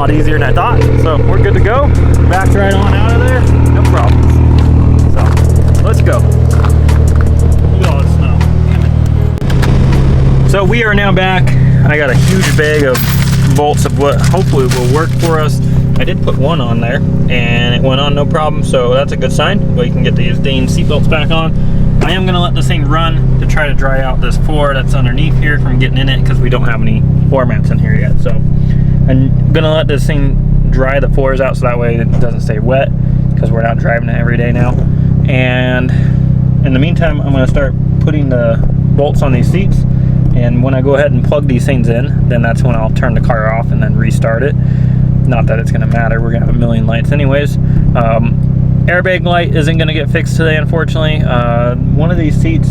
lot easier than I thought. So we're good to go. Backed right on out of there, no problems. So let's go. Look at all this snow. So we are now back. I got a huge bag of bolts of what hopefully will work for us. I did put one on there and it went on no problem, so that's a good sign. We can get these dang seat belts back on. I am going to let this thing run to try to dry out this floor that's underneath here from getting in it, because we don't have any floor mats in here yet. So I'm going to let this thing dry the floors out so that way it doesn't stay wet, because we're not driving it every day now. And in the meantime, I'm going to start putting the bolts on these seats, and when I go ahead and plug these things in, then that's when I'll turn the car off and then restart it. Not that it's going to matter, we're going to have a million lights anyways. Airbag light isn't going to get fixed today, unfortunately. One of these seats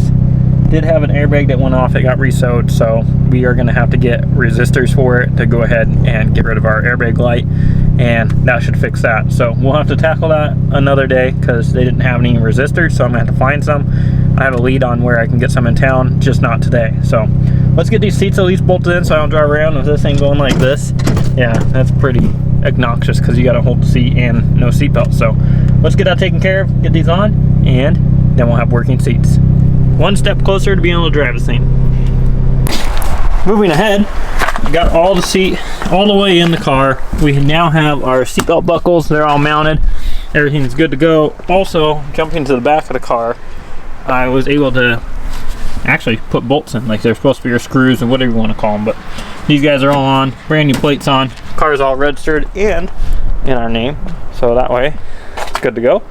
did have an airbag that went off. It got re-sewed, so we are going to have to get resistors for it to go ahead and get rid of our airbag light, and that should fix that. So we'll have to tackle that another day, because they didn't have any resistors, so I'm going to have to find some. I have a lead on where I can get some in town, just not today. So let's get these seats at least bolted in so I don't drive around with this thing going like this. Yeah, that's pretty obnoxious, because you got to hold the seat and no seat belt. So let's get that taken care of, get these on, and then we'll have working seats. One step closer to being able to drive this thing. Moving ahead, got all the seat all the way in the car. We now have our seatbelt buckles, they're all mounted. Everything's good to go. Also, jumping to the back of the car, I was able to actually put bolts in, like they're supposed to be, your screws or whatever you want to call them, but these guys are all on, brand new plates on, car is all registered and in our name, so that way it's good to go.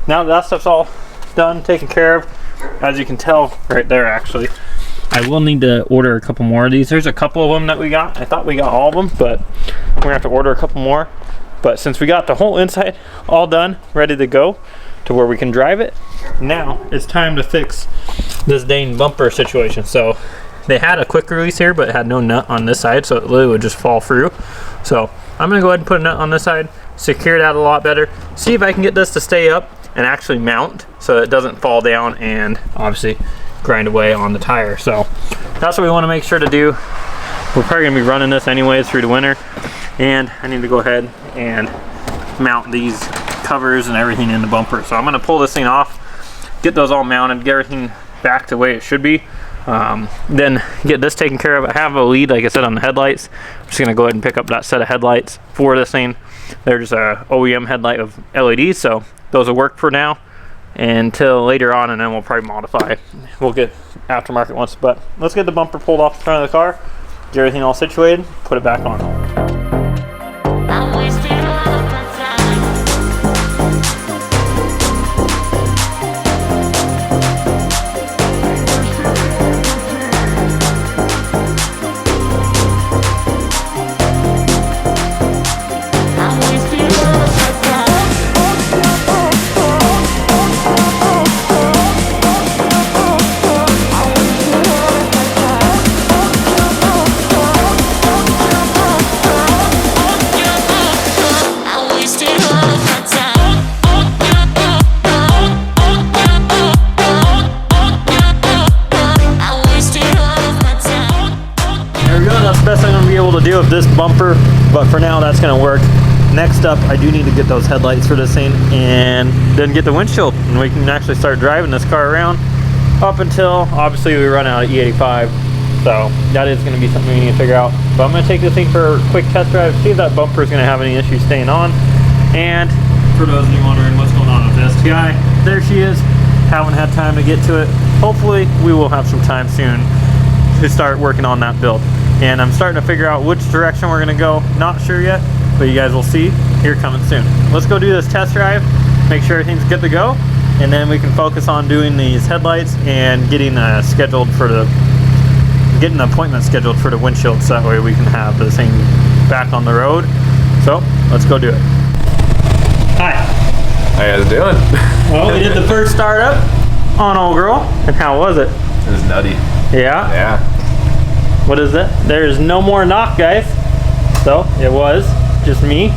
Now that stuff's all done, taken care of, as you can tell right there. Actually, I will need to order a couple more of these. There's a couple of them that we got. I thought we got all of them, but we're gonna have to order a couple more. But since we got the whole inside all done, ready to go to where we can drive it, now it's time to fix this dang bumper situation. So they had a quick release here, but it had no nut on this side, so it literally would just fall through. So I'm gonna go ahead and put a nut on this side, secure it out a lot better, see if I can get this to stay up and actually mount so it doesn't fall down and obviously grind away on the tire. So that's what we want to make sure to do. We're probably gonna be running this anyways through the winter, and I need to go ahead and mount these covers and everything in the bumper. So I'm gonna pull this thing off, get those all mounted, get everything back to the way it should be, then get this taken care of. I have a lead, like I said, on the headlights. I'm just gonna go ahead and pick up that set of headlights for this thing. They're just a OEM headlight of LEDs, so those will work for now until later on, and then we'll probably modify. We'll get aftermarket ones, but let's get the bumper pulled off the front of the car, get everything all situated, put it back on. To do with this bumper, but for now that's going to work. Next up, I do need to get those headlights for this thing and then get the windshield, and we can actually start driving this car around up until obviously we run out of E85. So that is going to be something we need to figure out. But I'm going to take this thing for a quick test drive, see if that bumper is going to have any issues staying on. And for those of you wondering what's going on with this guy, there she is. Haven't had time to get to it. Hopefully we will have some time soon to start working on that build. And I'm starting to figure out which direction we're gonna go. Not sure yet, but you guys will see here coming soon. Let's go do this test drive, make sure everything's good to go, and then we can focus on doing these headlights and getting an appointment scheduled for the windshield, so that way we can have this thing back on the road. So let's go do it. Hi. How you guys doing? Well, we did the first startup on old girl, and how was it? It was nutty. Yeah? Yeah. What is it? There's no more knock, guys. So it was just me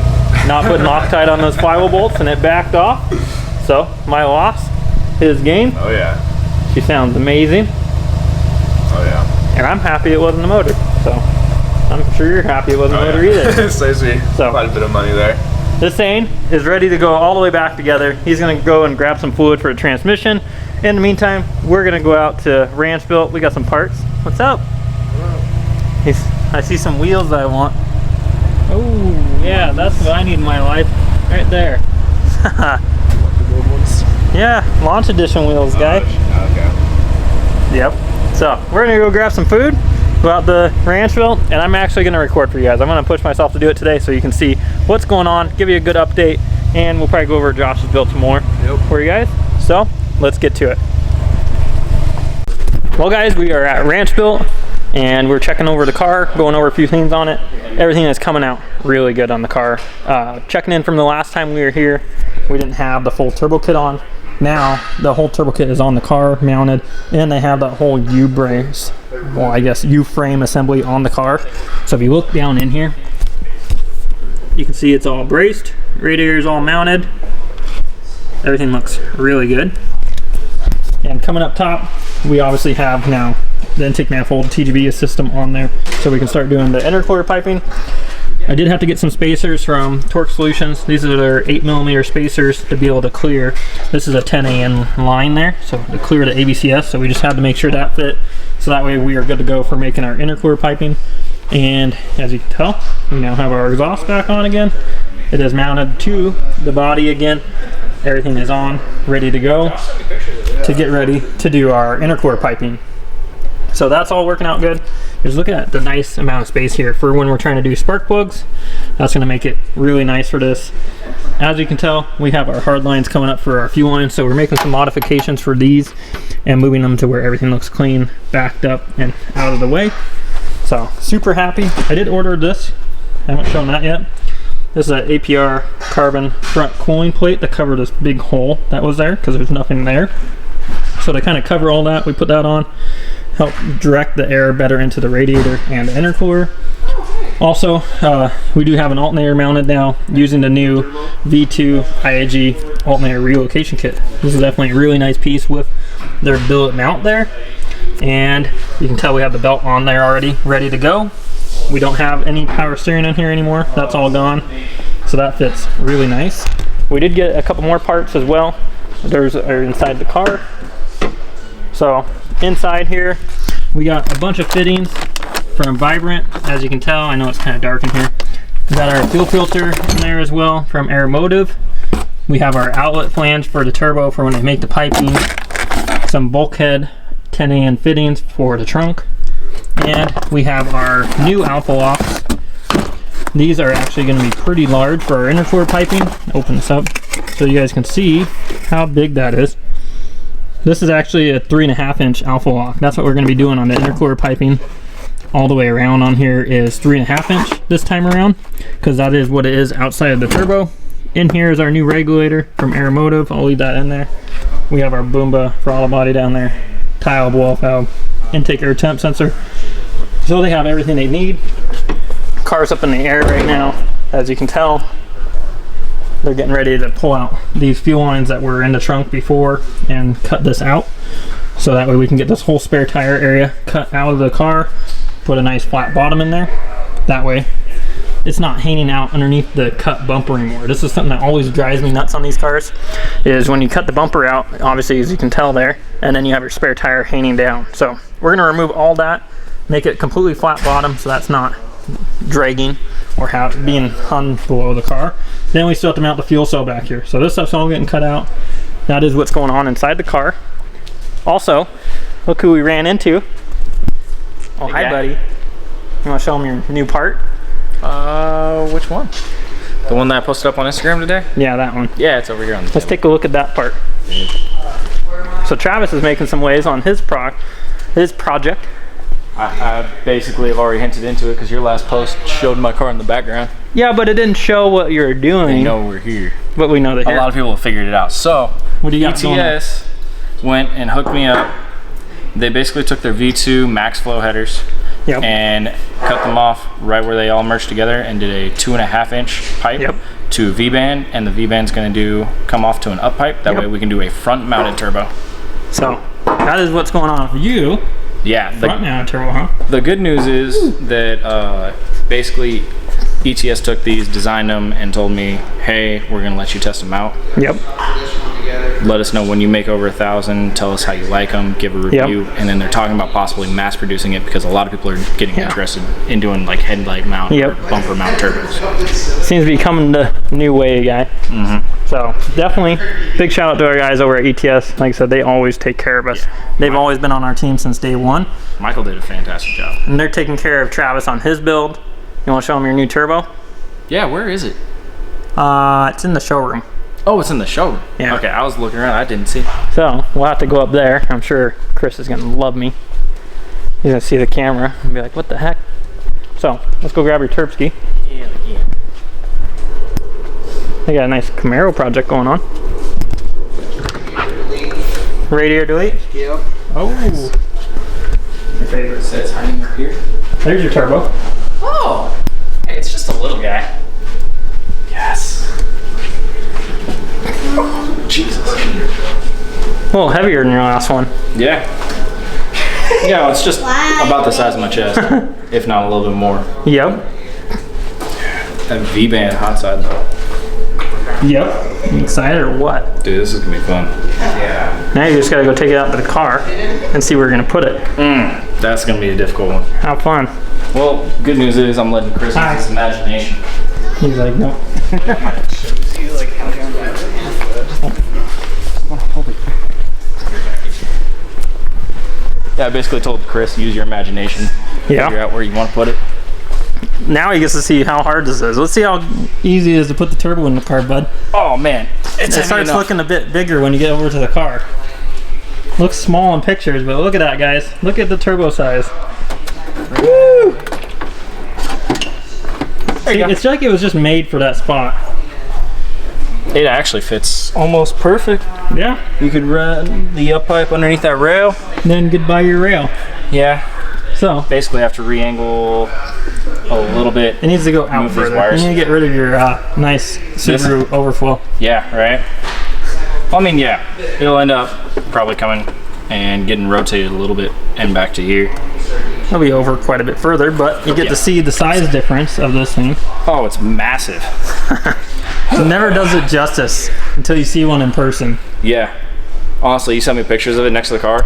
not putting Loctite on those flywheel bolts, and it backed off. So my loss, his gain. Oh yeah. She sounds amazing. Oh yeah. And I'm happy it wasn't the motor. So I'm sure you're happy with the motor either. Saves me quite a bit of money there. This thing is ready to go all the way back together. He's gonna go and grab some fluid for the transmission. In the meantime, we're gonna go out to Ranchbuilt. We got some parts. What's up? I see some wheels that I want. Oh, yeah, that's what I need in my life. Right there. Yeah, launch edition wheels, guy. Okay. Yep. So, we're gonna go grab some food, go out to Ranchbuilt, and I'm actually gonna record for you guys. I'm gonna push myself to do it today so you can see what's going on, give you a good update, and we'll probably go over Josh's build some more for you guys. So, let's get to it. Well guys, we are at Ranchbuilt and we're checking over the car, going over a few things on it. Everything is coming out really good on the car. Checking in from the last time we were here, we didn't have the full turbo kit on. Now the whole turbo kit is on the car mounted, and they have that whole U-brace, well I guess U-frame assembly on the car. So if you look down in here, you can see it's all braced, radiator is all mounted. Everything looks really good. And coming up top, we obviously have now the intake manifold TGV system on there, so we can start doing the intercooler piping. I did have to get some spacers from Torque Solutions. These are their 8mm spacers to be able to clear. This is a 10AN line there, so to clear the ABCS, so we just had to make sure that fit, so that way we are good to go for making our intercooler piping. And as you can tell, we now have our exhaust back on again. It is mounted to the body again. Everything is on, ready to go to get ready to do our intercooler piping. So that's all working out good. Just look at the nice amount of space here for when we're trying to do spark plugs. That's going to make it really nice for this. As you can tell, we have our hard lines coming up for our fuel lines, so we're making some modifications for these and moving them to where everything looks clean, backed up, and out of the way. So super happy. I did order this. I haven't shown that yet. This is an APR carbon front cooling plate that covered this big hole that was there because there's nothing there. So to kind of cover all that, we put that on, help direct the air better into the radiator and the intercooler. Also, we do have an alternator mounted now using the new V2 IAG alternator relocation kit. This is definitely a really nice piece with their billet mount there. And you can tell we have the belt on there already, ready to go. We don't have any power steering in here anymore. That's all gone. So that fits really nice. We did get a couple more parts as well. Those are inside the car. So inside here, we got a bunch of fittings from Vibrant. As you can tell, I know it's kind of dark in here. We got our fuel filter in there as well from Aeromotive. We have our outlet flange for the turbo for when they make the piping. Some bulkhead 10AN fittings for the trunk. And we have our new alpha locks. These are actually going to be pretty large for our intercooler piping. Open this up so you guys can see how big that is. This is actually a 3.5-inch alpha lock. That's what we're going to be doing on the intercooler piping. All the way around on here is 3.5-inch this time around, because that is what it is outside of the turbo. In here is our new regulator from Aeromotive. I'll leave that in there. We have our Boomba throttle body down there, tile wall valve, intake air temp sensor. So they have everything they need. Car's up in the air right now. As you can tell, they're getting ready to pull out these fuel lines that were in the trunk before and cut this out. So that way we can get this whole spare tire area cut out of the car, put a nice flat bottom in there. That way it's not hanging out underneath the cut bumper anymore. This is something that always drives me nuts on these cars, is when you cut the bumper out, obviously as you can tell there, and then you have your spare tire hanging down. So we're gonna remove all that, make it completely flat bottom so that's not dragging or being hung below the car. Then we still have to mount the fuel cell back here. So this stuff's all getting cut out. That is what's going on inside the car. Also, look who we ran into. Oh, hi buddy. You wanna show them your new part? Which one? The one that I posted up on Instagram today? Yeah, that one. Yeah, it's over here on the Let's take a look at that part. So Travis is making some waves on his project. I basically have already hinted into it because your last post showed my car in the background. Yeah, but it didn't show what you're doing. They know we're here. But we know that a lot of people have figured it out. So, what do you got going on? ETS went and hooked me up. They basically took their V2 max flow headers and cut them off right where they all merged together and did a 2.5-inch pipe to a V-band, and the V-band's going to come off to an up pipe. That way we can do a front mounted turbo. So that is what's going on for you. Yeah. Front mounted turbo, huh? The good news is that basically ETS took these, designed them, and told me, hey, we're going to let you test them out. Yep. Let us know when you make over 1,000. Tell us how you like them. Give a review. Yep. And then they're talking about possibly mass producing it because a lot of people are getting interested in doing like headlight mount or bumper mount turbos. Seems to be coming the new way, guy. So definitely big shout out to our guys over at ETS. Like I said, they always take care of us. Yeah. They've always been on our team since day one. Michael did a fantastic job. And they're taking care of Travis on his build. You want to show him your new turbo? Yeah, where is it? It's in the showroom. Oh, it's in the showroom. Yeah. Okay, I was looking around. I didn't see it. So we'll have to go up there. I'm sure Chris is going to love me. He's going to see the camera and be like, what the heck? So let's go grab your Terpski. Yeah. They got a nice Camaro project going on. Radiator delete? Yep. Oh. Nice. Your favorite set's hiding up here. There's your turbo. Oh. Hey, it's just a little guy. Yes. Oh, Jesus. A little heavier than your last one. Yeah. Yeah, it's just about the size of my chest, if not a little bit more. Yep. That V-band hot side though. Yep. You excited or what? Dude, this is gonna be fun. Yeah. Now you just gotta go take it out to the car and see where you're gonna put it. That's gonna be a difficult one. Have fun. Well, good news is I'm letting Chris use his imagination. He's like, nope. Yeah, I basically told Chris, use your imagination. Yeah. Figure out where you want to put it. Now he gets to see how hard this is. Let's see how easy it is to put the turbo in the car, bud. Oh man, It starts looking a bit bigger when you get over to the car. Looks small in pictures, but look at that, guys. Look at the turbo size. Woo! See, it's like it was just made for that spot. It actually fits almost perfect. Yeah. You could run the up pipe underneath that rail. Then goodbye your rail. Yeah. So basically have to re-angle a little bit. it needs to go out further. You need to get rid of your nice Subaru overflow. Yeah, right. Well, I mean, yeah, it'll end up probably coming and getting rotated a little bit and back to here. It'll be over quite a bit further, but you get to see the size difference of this thing. Oh, it's massive. It never does it justice until you see one in person. Yeah. Honestly, you sent me pictures of it next to the car,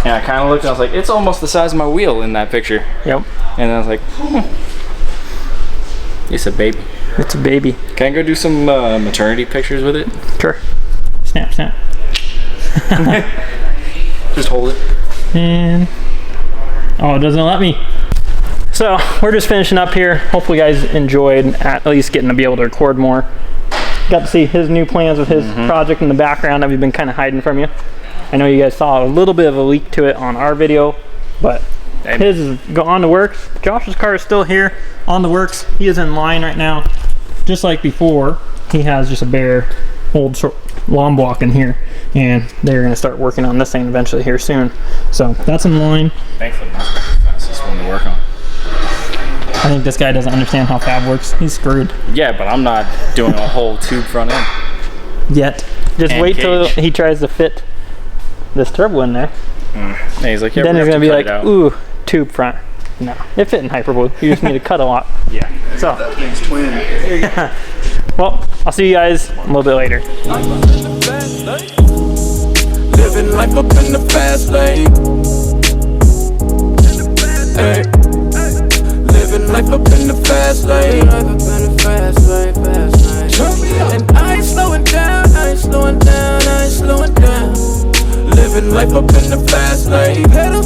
and I kind of looked and I was like, it's almost the size of my wheel in that picture. Yep. And I was like, it's a baby. It's a baby. Can I go do some maternity pictures with it? Sure. Snap, snap. Just hold it. And oh, it doesn't let me. So we're just finishing up here. Hopefully you guys enjoyed at least getting to be able to record more. Got to see his new plans with his project in the background that we've been kind of hiding from you. I know you guys saw a little bit of a leak to it on our video, but his is on the works. Josh's car is still here on the works. He is in line right now. Just like before, he has just a bare old lawn block in here, and they're going to start working on this thing eventually here soon. So that's in line. Thankfully, that's the fastest one to work on. I think this guy doesn't understand how Fab works. He's screwed. Yeah, but I'm not doing a whole tube front end. Yet. Just And wait till cage. he tries to fit this turbo in there. And he's like, yeah, Then we're he's going to be like, out. ooh, tube front. No, it fit in Hyperblue. You just need to cut a lot. Yeah. So, That thing's twin. well, I'll see you guys a little bit later. Living life up in the fast lane. Hey. Living life up in the fast lane. And I ain't slowing down, I ain't slowing down, I ain't slowing down. Living life up in the fast lane. Pedals